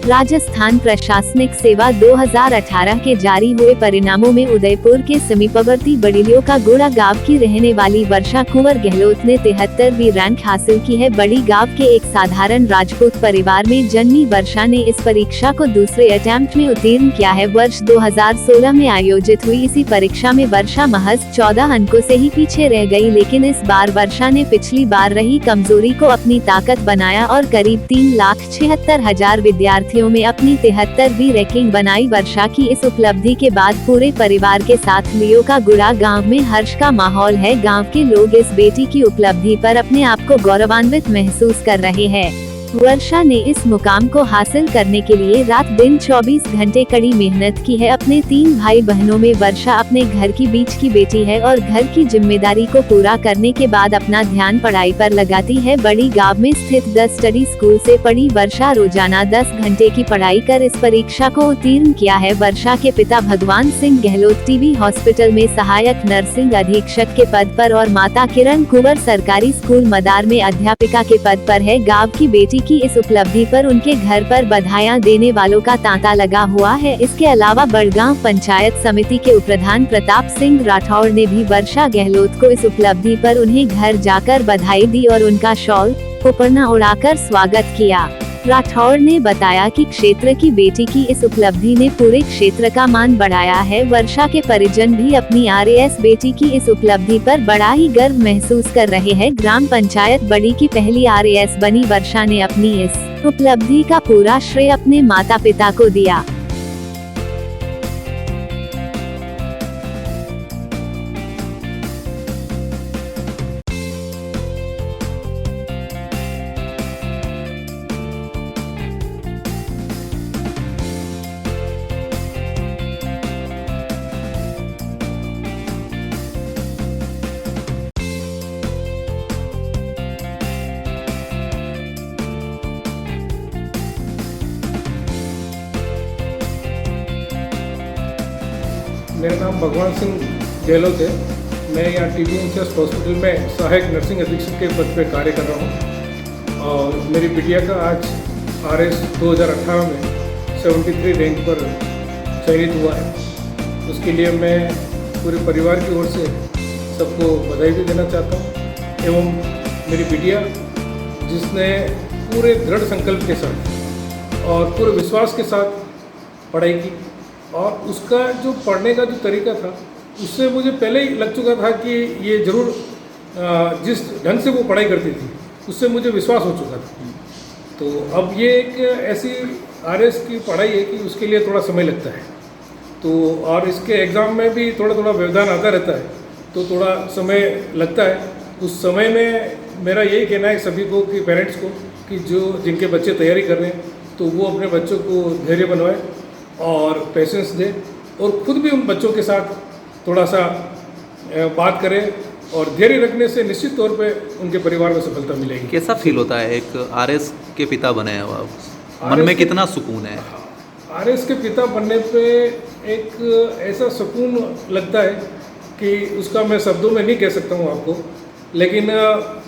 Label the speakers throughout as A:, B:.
A: राजस्थान प्रशासनिक सेवा 2018 के जारी हुए परिणामों में उदयपुर के समीपवर्ती बड़ीलियों का गोड़ा गांव की रहने वाली वर्षा कुंवर गहलोत ने 73वीं रैंक हासिल की है। बड़ी गांव के एक साधारण राजपूत परिवार में जन्मी वर्षा ने इस परीक्षा को दूसरे अटेम्प्ट में उत्तीर्ण किया है। वर्ष 2016 में आयोजित हुई इसी परीक्षा में वर्षा महज 14 अंकों से ही पीछे रह गई, लेकिन इस बार वर्षा ने पिछली बार रही कमजोरी को अपनी ताकत बनाया और करीब 3,76,000 विद्यार्थियों में अपनी 73वीं रैंकिंग बनाई। वर्षा की इस उपलब्धि के बाद पूरे परिवार के साथ लियो का गुड़ा गांव में हर्ष का माहौल है। गांव के लोग इस बेटी की उपलब्धि पर अपने आप को गौरवान्वित महसूस कर रहे हैं। वर्षा ने इस मुकाम को हासिल करने के लिए रात दिन 24 घंटे कड़ी मेहनत की है। अपने 3 भाई बहनों में वर्षा अपने घर की बीच की बेटी है और घर की जिम्मेदारी को पूरा करने के बाद अपना ध्यान पढ़ाई पर लगाती है। बड़ी गांव में स्थित 10 स्टडी स्कूल से पढ़ी वर्षा रोजाना 10 घंटे की पढ़ाई कर इस परीक्षा को उत्तीर्ण किया है। वर्षा के पिता भगवान सिंह गहलोत टीबी हॉस्पिटल में सहायक नर्सिंग अधीक्षक के पद पर और माता किरण कुंवर सरकारी स्कूल मदार में अध्यापिका के पद पर है। गांव की बेटी की इस उपलब्धि पर उनके घर पर बधाइयां देने वालों का तांता लगा हुआ है। इसके अलावा बड़गांव पंचायत समिति के उपप्रधान प्रताप सिंह राठौड़ ने भी वर्षा गहलोत को इस उपलब्धि पर उन्हें घर जाकर बधाई दी और उनका शॉल उपरना उड़ाकर स्वागत किया। राठौड़ ने बताया कि क्षेत्र की बेटी की इस उपलब्धि ने पूरे क्षेत्र का मान बढ़ाया है। वर्षा के परिजन भी अपनी आरएएस बेटी की इस उपलब्धि पर बड़ा ही गर्व महसूस कर रहे हैं। ग्राम पंचायत बड़ी की पहली आरएएस बनी वर्षा ने अपनी इस उपलब्धि का पूरा श्रेय अपने माता पिता को दिया।
B: मेरा नाम भगवान सिंह गहलोत है। मैं यहाँ टीबी इंचार्ज हॉस्पिटल में सहायक नर्सिंग अधीक्षक के पद पर कार्य कर रहा हूँ और मेरी बिटिया का आज आरएस 2018 में 73 रैंक पर चयनित हुआ है। उसके लिए मैं पूरे परिवार की ओर से सबको बधाई भी देना चाहता हूँ एवं मेरी बिटिया जिसने पूरे दृढ़ संकल्प के साथ और पूरे विश्वास के साथ पढ़ाई की और उसका जो पढ़ने का जो तरीका था उससे मुझे पहले ही लग चुका था कि ये ज़रूर जिस ढंग से वो पढ़ाई करती थी उससे मुझे विश्वास हो चुका था। तो अब ये एक ऐसी आरएस की पढ़ाई है कि उसके लिए थोड़ा समय लगता है, तो और इसके एग्ज़ाम में भी थोड़ा थोड़ा व्यवधान आता रहता है, तो थोड़ा समय लगता है। उस समय में मेरा यही कहना है सभी को कि पेरेंट्स को कि जो जिनके बच्चे तैयारी कर रहे हैं तो वो अपने बच्चों को धैर्य बनवाएं और पेशेंस दे और खुद भी उन बच्चों के साथ थोड़ा सा बात करें और धैर्य रखने से निश्चित तौर पे उनके परिवार को सफलता मिलेगी।
C: कैसा फील होता है एक आरएस के पिता बने हो आप, मन में कितना सुकून है?
B: आरएस के पिता बनने पे एक ऐसा सुकून लगता है कि उसका मैं शब्दों में नहीं कह सकता हूँ आपको, लेकिन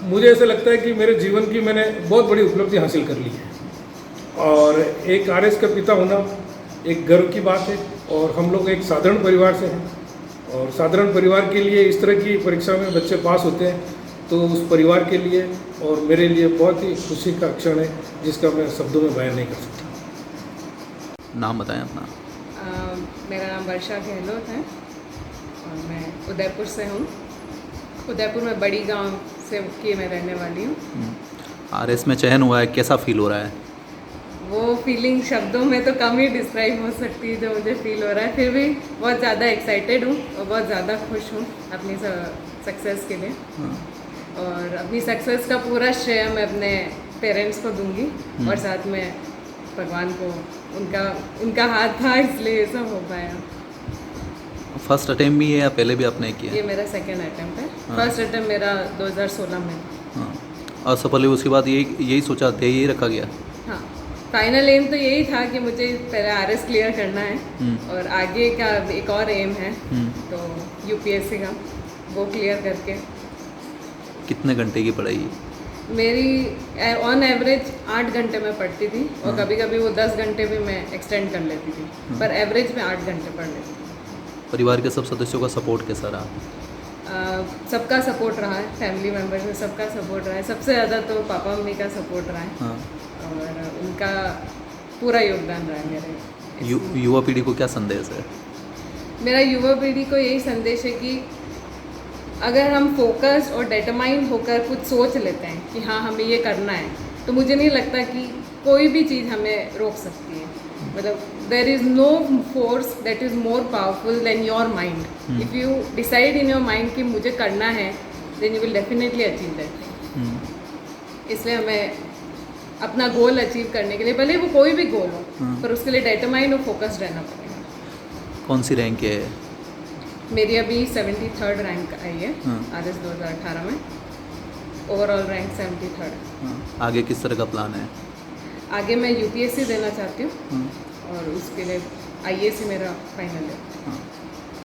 B: मुझे ऐसा लगता है कि मेरे जीवन की मैंने बहुत बड़ी उपलब्धि हासिल कर ली है और एक आरएस का पिता होना एक गर्व की बात है। और हम लोग एक साधारण परिवार से हैं और साधारण परिवार के लिए इस तरह की परीक्षा में बच्चे पास होते हैं तो उस परिवार के लिए और मेरे लिए बहुत ही खुशी का क्षण है जिसका मैं शब्दों में बयान नहीं कर सकता।
C: नाम बताएं अपना।
D: मेरा नाम वर्षा गहलोत है और मैं उदयपुर से हूँ। उदयपुर में बड़ी गांव से की मैं रहने वाली हूँ।
C: आरएस में चयन हुआ है, कैसा फील हो रहा है?
D: वो फीलिंग शब्दों में तो कम ही डिस्क्राइब हो सकती है जो मुझे फील हो रहा है, फिर भी बहुत ज़्यादा एक्साइटेड हूँ और बहुत ज़्यादा खुश हूँ अपनी सक्सेस के लिए। और अपनी सक्सेस का पूरा श्रेय मैं अपने पेरेंट्स को दूंगी और साथ में भगवान को, उनका हाथ था इसलिए ये सब हो पाया।
C: फर्स्ट अटेम्प्ट भी है या पहले भी आपने किया?
D: ये मेरा सेकेंड अटेम्प्ट है। फर्स्ट अटेम्प्ट मेरा 2016 में।
C: हाँ, और सफल हुई उसके बाद यही सोचा था, यही रखा गया?
D: हाँ, फाइनल एम तो यही था कि मुझे पहले आरएस क्लियर करना है और आगे का एक और एम है तो यूपीएससी का, वो क्लियर करके।
C: कितने घंटे की पढ़ाई?
D: मेरी ऑन एवरेज 8 घंटे में पढ़ती थी और कभी कभी वो 10 घंटे भी मैं एक्सटेंड कर लेती थी, पर एवरेज में 8 घंटे पढ़ लेती थी।
C: परिवार के सब सदस्यों का सपोर्ट कैसा रहा?
D: सबका सपोर्ट रहा है, फैमिली मेम्बर्स में सबका सपोर्ट रहा है। सबसे ज़्यादा तो पापा मम्मी का सपोर्ट रहा है
C: हाँ।
D: और उनका पूरा योगदान रहा है मेरे।
C: युवा पीढ़ी को क्या संदेश है?
D: मेरा युवा पीढ़ी को यही संदेश है कि अगर हम फोकस और डिटरमाइन होकर कुछ सोच लेते हैं कि हाँ हमें ये करना है, तो मुझे नहीं लगता कि कोई भी चीज़ हमें रोक सकती है। मतलब there is no force that is more powerful than your mind. If you decide in your mind कि मुझे करना है, then you will definitely achieve that. इसलिए हमें अपना गोल अचीव करने के लिए, भले वो कोई भी गोल हो, पर उसके लिए डिटरमाइन और फोकस्ड रहना पड़ेगा।
C: कौन सी रैंक है?
D: मेरी अभी 73rd रैंक आई है आरएस 2018 में। Overall rank 73rd।
C: आगे किस तरह का प्लान है?
D: आगे मैं यूपीएससी देना चाहती हूँ और उसके लिए आईएएस मेरा फाइनल है।